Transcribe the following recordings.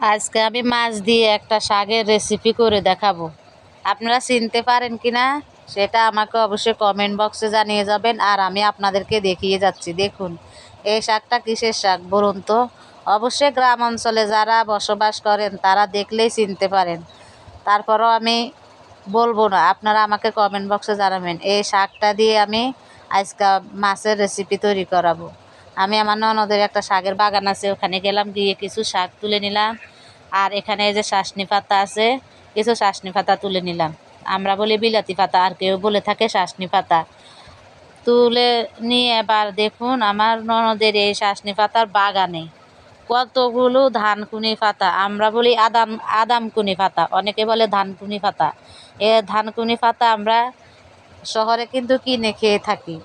আজকে আমি মাছ দিয়ে একটা শাকের রেসিপি করে দেখাবো। আপনারা চিনতে পারেন কিনা সেটা আমাকে অবশ্যই কমেন্ট বক্সে জানিয়ে যাবেন, আর আমি আপনাদেরকে দেখিয়ে যাচ্ছি। দেখুন এই শাকটা কিসের শাক বলুন তো। অবশ্যই গ্রাম অঞ্চলে যারা বসবাস করেন তারা দেখলেই চিনতে পারেন। তারপরও আমি বলবো না, আপনারা আমাকে কমেন্ট বক্সে জানাবেন। এই শাকটা দিয়ে আমি আজকে মাছের রেসিপি তৈরি করাবো। আমি আমার ননদের একটা শাকের বাগান আছে, ওখানে গেলাম, গিয়ে কিছু শাক তুলে নিলাম। আর এখানে যে শাসনি পাতা আছে, কিছু শাসনি পাতা তুলে নিলাম। আমরা বলি বিলাতি পাতা, আর কেউ বলে থাকে শাসনি পাতা। তুলে নিয়ে এবার দেখুন আমার ননদের এই শাসনি পাতার বাগানে কতগুলো ধানকুনি পাতা, আমরা বলি আদামকুনি পাতা, অনেকে বলে ধানকুনি পাতা। এ ধানকুনি পাতা আমরা শহরে কিন্তু কিনে খেয়ে থাকি।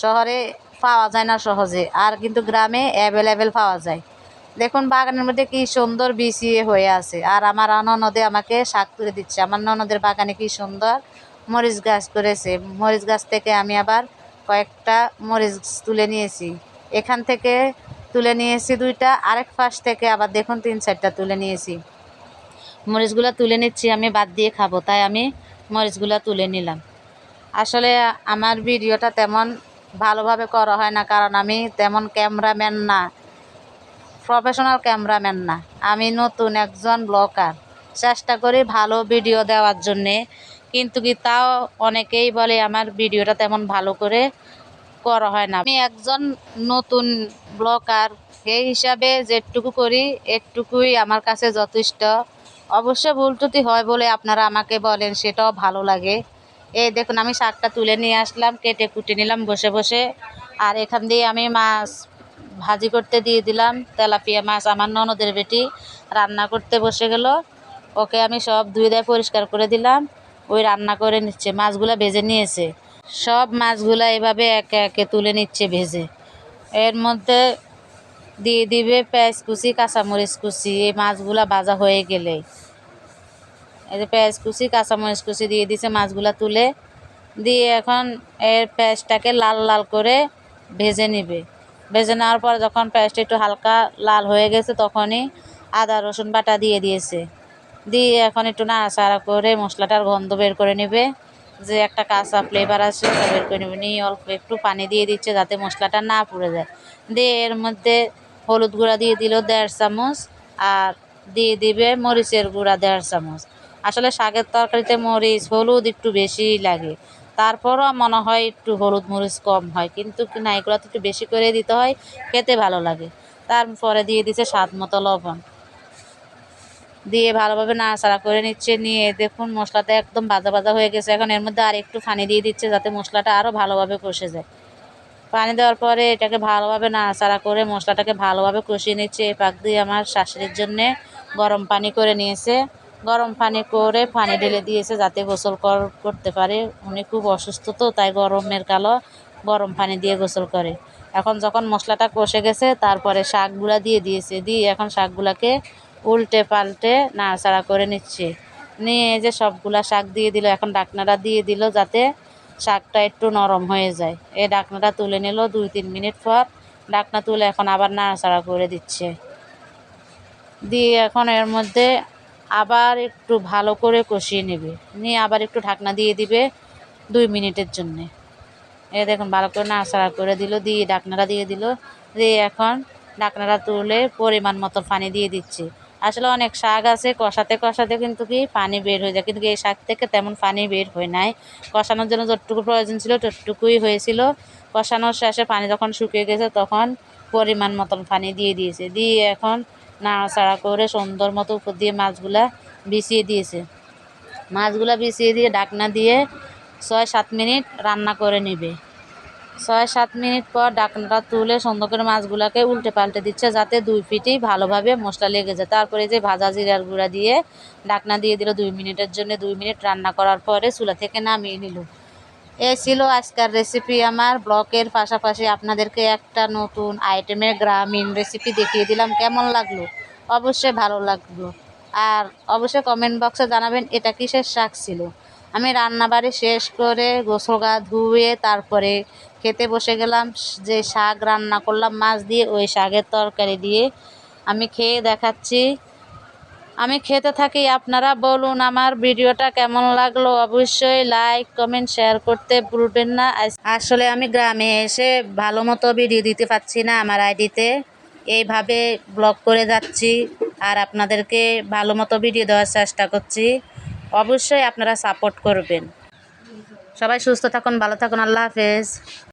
শহরে পাওয়া যায় না সহজে, আর কিন্তু গ্রামে অ্যাভেলেবেল পাওয়া যায়। দেখুন বাগানের মধ্যে কি সুন্দর বিছিয়ে হয়ে আছে, আর আমার ননদে আমাকে শাক তুলে দিচ্ছে। আমার ননদের বাগানে কি সুন্দর মরিচ গাছ করেছে। মরিচ গাছ থেকে আমি আবার কয়েকটা মরিচ তুলে নিয়েছি। এখান থেকে তুলে নিয়েছি দুইটা, আরেক পাশ থেকে আবার দেখুন 3-4টা তুলে নিয়েছি। মরিচগুলো তুলে নিচ্ছি, আমি বাদ দিয়ে খাবো, তাই আমি মরিচগুলো তুলে নিলাম। আসলে আমার ভিডিওটা তেমন ভালোভাবে করা হয় না, কারণ আমি তেমন ক্যামেরাম্যান না, প্রফেশনাল ক্যামেরাম্যান না। আমি নতুন একজন ব্লগার, চেষ্টা করি ভালো ভিডিও দেওয়ার জন্যে, কিন্তু কি তাও অনেকেই বলে আমার ভিডিওটা তেমন ভালো করে করা হয় না। আমি একজন নতুন ব্লগার, সেই হিসাবে যেটুকু করি একটুকুই আমার কাছে যথেষ্ট। অবশ্য ভুল ত্রুটি হয় বলে আপনারা আমাকে বলেন, সেটাও ভালো লাগে। এই দেখুন আমি শাকটা তুলে নিয়ে আসলাম, কেটে কুটে নিলাম বসে বসে। আর এখান দিয়ে আমি মাছ ভাজি করতে দিয়ে দিলাম, তেলাপিয়া মাছ। আমার ননদের বেটি রান্না করতে বসে গেল, ওকে আমি সব ধুয়ে দিয়ে পরিষ্কার করে দিলাম। ওই রান্না করে নিচ্ছে, মাছগুলো ভেজে নিয়েছে। সব মাছগুলো এভাবে একে একে তুলে নিচ্ছে ভেজে। এর মধ্যে দিয়ে দিবে পেঁয়াজ কুচি, কাঁচামরিচ কুচি। এই মাছগুলা ভাজা হয়ে গেলে এই যে পেঁয়াজ কুচি, কাঁচামরিচ কুচি দিয়ে দিছে মাছগুলা তুলে দিয়ে। এখন এর পেঁয়াজটাকে লাল লাল করে ভেজে নিবে। ভেজে নেওয়ার পর যখন পেঁয়াজটা একটু হালকা লাল হয়ে গেছে, তখনই আদা রসুন বাটা দিয়ে দিয়েছে। দিয়ে এখন একটু নাড়াচাড়া করে মশলাটার গন্ধ বের করে নেবে, যে একটা কাঁচা ফ্লেভার আছে ওটা বের করে নেবে। নিয়ে অল্প একটু পানি দিয়ে দিচ্ছে যাতে মশলাটা না পুড়ে যায়। দিয়ে এর মধ্যে হলুদ গুঁড়া দিয়ে দিল 1.5 চামচ, আর দিয়ে দিবে মরিচের গুঁড়া 1.5 চামচ। আসলে শাকের তরকারিতে মরিচ হলুদ একটু বেশি লাগে, তারপরও মনে হয় একটু হলুদ মরিচ কম হয়, কিন্তু না, এগুলো তো একটু বেশি করে দিতে হয়, খেতে ভালো লাগে। তারপরে দিয়ে দিচ্ছে স্বাদ মতো লবণ, দিয়ে ভালোভাবে নাড়াচাড়া করে নিচ্ছে। নিয়ে দেখুন মশলাটা একদম ভাজা ভাজা হয়ে গেছে। এখন এর মধ্যে আর একটু পানি দিয়ে দিচ্ছে যাতে মশলাটা আরও ভালোভাবে কষে যায়। পানি দেওয়ার পরে এটাকে ভালোভাবে নাড়াচাড়া করে মশলাটাকে ভালোভাবে কষিয়ে নিচ্ছে। এই পাক দিয়ে আমার শাশুড়ির জন্যে গরম পানি করে নিয়েছে। গরম পানি করে পানি ঢেলে দিয়েছে যাতে গোসল করতে পারে। উনি খুব অসুস্থ, তো তাই গরম পানি দিয়ে গোসল করে। এখন যখন মশলাটা কষে গেছে, তারপরে শাকগুলা দিয়ে দিয়েছে। দিয়ে এখন শাকগুলাকে উল্টে পাল্টে নাড়াচাড়া করে নিচ্ছে। নিয়ে এই যে সবগুলা শাক দিয়ে দিল। এখন ঢাকনাটা দিয়ে দিল যাতে শাকটা একটু নরম হয়ে যায়। এই ঢাকনাটা তুলে নিল 2-3 মিনিট পর। ঢাকনা তুলে এখন আবার নাড়াচাড়া করে দিচ্ছে। দিয়ে এখন এর মধ্যে আবার একটু ভালো করে কষিয়ে নেবে। নিয়ে আবার একটু ঢাকনা দিয়ে দিবে 2 মিনিটের জন্যে। এই দেখুন ভালো করে নাড়াচাড়া করে দিল, দিয়ে ঢাকনাটা দিয়ে দিল। দিয়ে এখন ঢাকনাটা তুলে পরিমাণ মতো পানি দিয়ে দিচ্ছে। আসলে অনেক শাক আছে কষাতে কষাতে কিন্তু কি পানি বের হয়ে যায়, কিন্তু এই শাক থেকে তেমন পানি বের হয় নাই। কষানোর জন্য যতটুকু প্রয়োজন ছিল ততটুকুই হয়েছিল। কষানোর শেষে পানি যখন শুকিয়ে গেছে, তখন পরিমাণ মতন পানি দিয়ে দিয়েছে। দিয়ে এখন নাড়াচাড়া করে সুন্দর মতো উপর দিয়ে মাছগুলা বিছিয়ে দিয়েছে। মাছগুলা বিছিয়ে দিয়ে ঢাকনা দিয়ে 6-7 মিনিট রান্না করে নেবে। 6-7 মিনিট পর ঢাকনাটা তুলে সুন্দর করে মাছগুলোকে উল্টে পাল্টে দিচ্ছে যাতে 2 পিঠেই ভালোভাবে মশলা লেগে যায়। তারপরে যে ভাজা জিরার গুঁড়া দিয়ে ঢাকনা দিয়ে দিল 2 মিনিটের জন্য। 2 মিনিট রান্না করার পরে চুলা থেকে নামিয়ে নিল। এই ছিল আজকের রেসিপি আমার। ব্লগের পাশাপাশি আপনাদেরকে একটা নতুন আইটেমের গ্রামীণ রেসিপি দেখিয়ে দিলাম। কেমন লাগলো? অবশ্যই ভালো লাগলো। আর অবশ্যই কমেন্ট বক্সে জানাবেন এটা কিসের শাক ছিল। আমি রান্নাবাড়ি শেষ করে গোসল গা ধুয়ে তারপরে খেতে বসে গেলাম। যে শাক রান্না করলাম মাছ দিয়ে, ওই শাকের তরকারি দিয়ে আমি খেয়ে দেখাচ্ছি। আমি খেতে থাকি, আপনারা বলুন আমার ভিডিওটা কেমন লাগলো। অবশ্যই লাইক কমেন্ট শেয়ার করতে ভুলবেন না। আসলে আমি গ্রামে এসে ভালো মতো ভিডিও দিতে পারছি না আমার আইডিতে, এইভাবে ব্লগ করে যাচ্ছি আর আপনাদেরকে ভালো মতো ভিডিও দেওয়ার চেষ্টা করছি। অবশ্যই আপনারা সাপোর্ট করবেন। সবাই সুস্থ থাকুন, ভালো থাকুন, আল্লাহ হাফেজ।